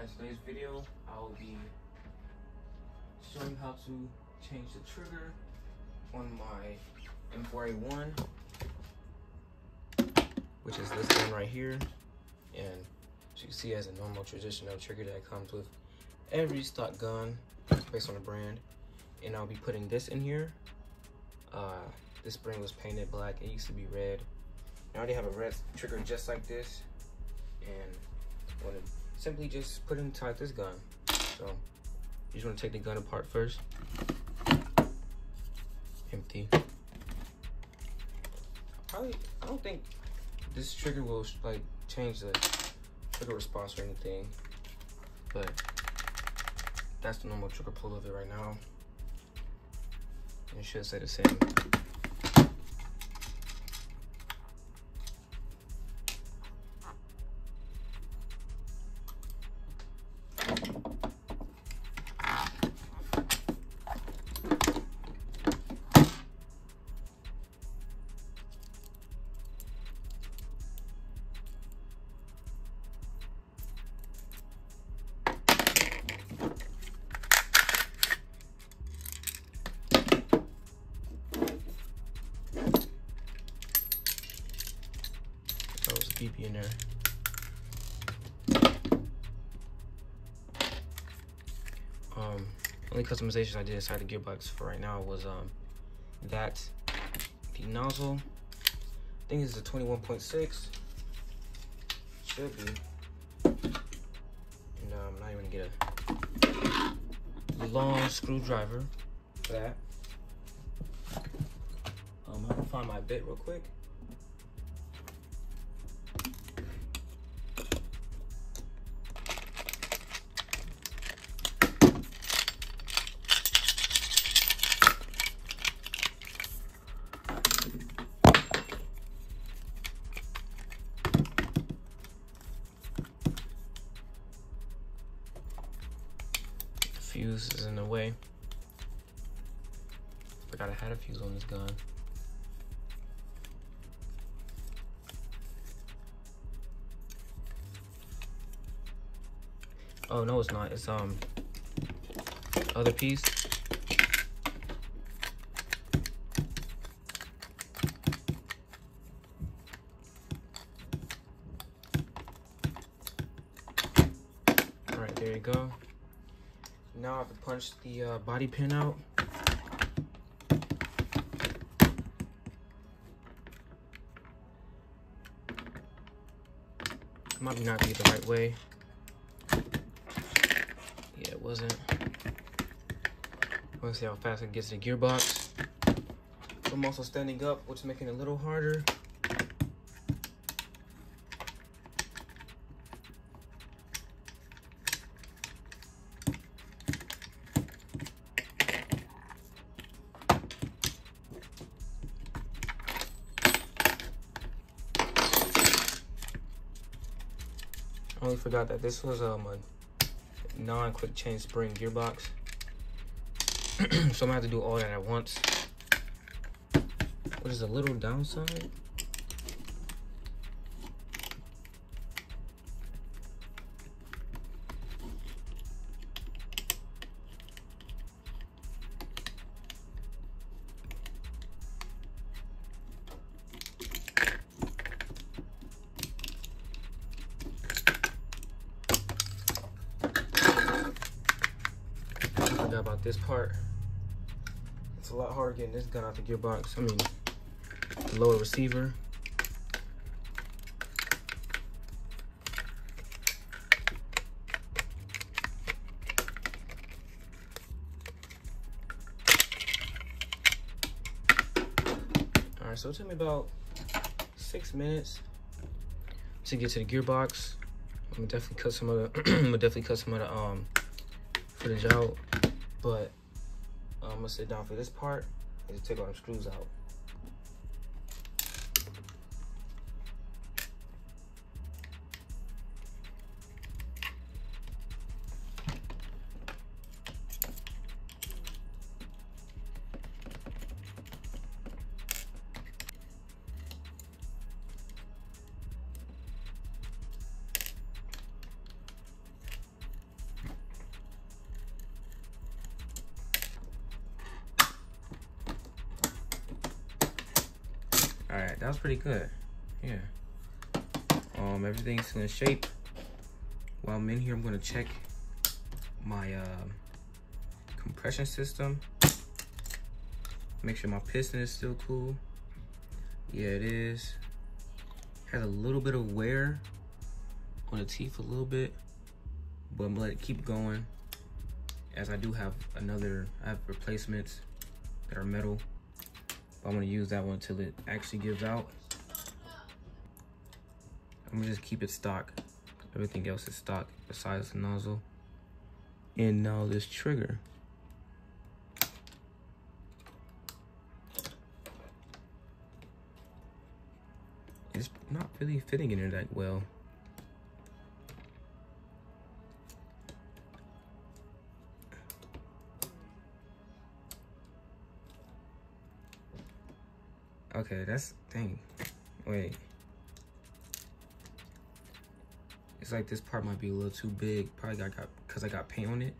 Alright, today's video, I will be showing how to change the trigger on my M4A1, which is this gun right here. And as you can see, it has a normal traditional trigger that comes with every stock gun based on the brand. And I'll be putting this in here. This spring was painted black. It used to be red. I already have a red trigger just like this, and I'm gonna simply just put it inside this gun. So you just want to take the gun apart first. Empty. I don't think this trigger will like change the trigger response or anything, but that's the normal trigger pull of it right now. It should say the same. BB in there. Only customization I did inside the gearbox for right now was that the nozzle, I think it's a 21.6, should be, and now you're gonna get a long screwdriver for that. I'm gonna find my bit real quick. Fuse is in the way. Forgot I had a fuse on this gun. Oh no, it's not. It's other piece. All right, there you go. Now I have to punch the body pin out. Might not be the right way. Yeah, it wasn't. Let's see how fast it gets to the gearbox. I'm also standing up, which is making it a little harder. I only forgot that this was a non-quick change spring gearbox. So I'm gonna have to do all that at once, which is a little downside. About this part, it's a lot harder getting this gun out the gearbox. I mean, the lower receiver. All right, so it took me about 6 minutes to get to the gearbox. I'm gonna definitely cut some of the footage out. But I'm gonna sit down for this part and just take all the screws out. that was pretty good. Yeah. Everything's in shape. While I'm in here, I'm gonna check my compression system. Make sure my piston is still cool. Yeah, it is. Has a little bit of wear on the teeth, a little bit, but I'm gonna let it keep going. As I do have I have replacements that are metal. I'm gonna use that one until it actually gives out. I'm gonna just keep it stock. Everything else is stock besides the nozzle. And now this trigger. It's not really fitting in there that well. Okay, dang. Wait. It's like this part might be a little too big. Probably because I got paint on it.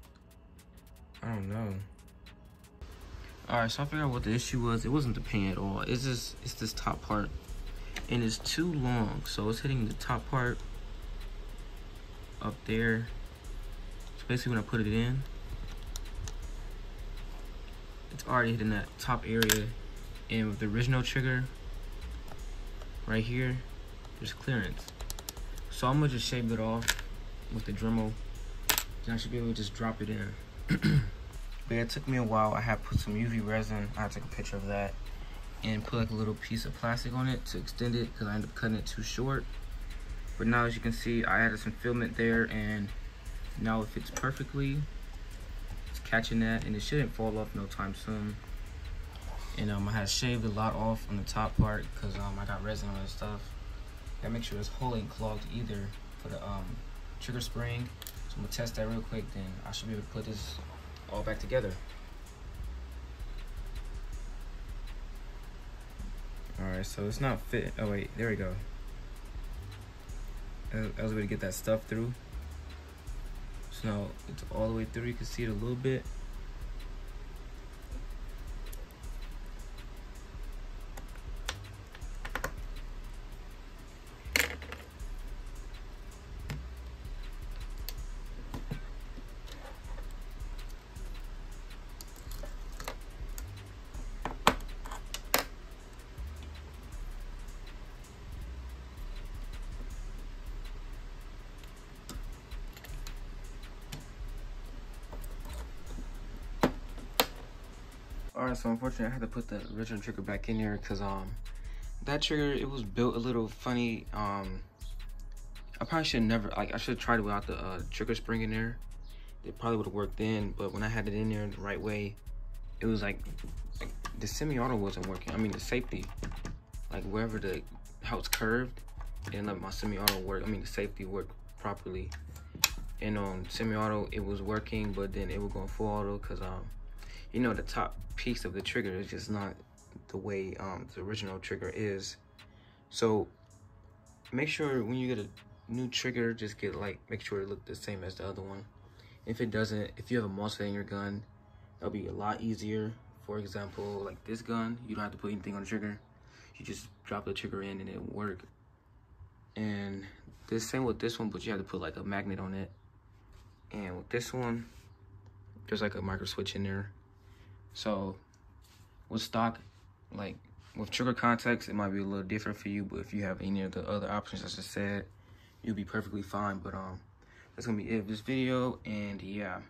I don't know. Alright, so I figured out what the issue was. It wasn't the paint at all. It's this top part. And it's too long. So it's hitting the top part up there. So basically when I put it in, it's already hitting that top area. And with the original trigger right here, there's clearance. So I'm gonna just shave it off with the Dremel. Then I should be able to just drop it in. But yeah, it took me a while. I had put some UV resin. I had to take a picture of that and put like a little piece of plastic on it to extend it because I ended up cutting it too short. But now as you can see, I added some filament there and now it fits perfectly. It's catching that and it shouldn't fall off no time soon. And I had shaved a lot off on the top part because I got resin on and stuff. Gotta make sure this hole ain't clogged either for the trigger spring. So I'm gonna test that real quick, then I should be able to put this all back together. Alright, so it's not fit. Oh wait, there we go. I was able to get that stuff through. So now it's all the way through. You can see it a little bit. Alright, so unfortunately I had to put the original trigger back in there because that trigger, it was built a little funny. I probably should never, I should have tried it without the trigger spring in there. It probably would have worked then, but when I had it in there the right way, it was like the semi-auto wasn't working. I mean the safety, like wherever how it's curved, it didn't let my semi-auto work. I mean the safety worked properly. And on semi-auto it was working, but then it would go full auto because you know, the top piece of the trigger is just not the way the original trigger is. So make sure when you get a new trigger, just get make sure it looks the same as the other one. If it doesn't, if you have a Moissanite in your gun, that'll be a lot easier. For example, like this gun, you don't have to put anything on the trigger. You just drop the trigger in and it'll work. And the same with this one, but you have to put like a magnet on it. And with this one, there's like a micro switch in there. So with stock, like with trigger contacts, it might be a little different for you, but if you have any of the other options I just said, you'll be perfectly fine. But that's gonna be it for this video, and yeah.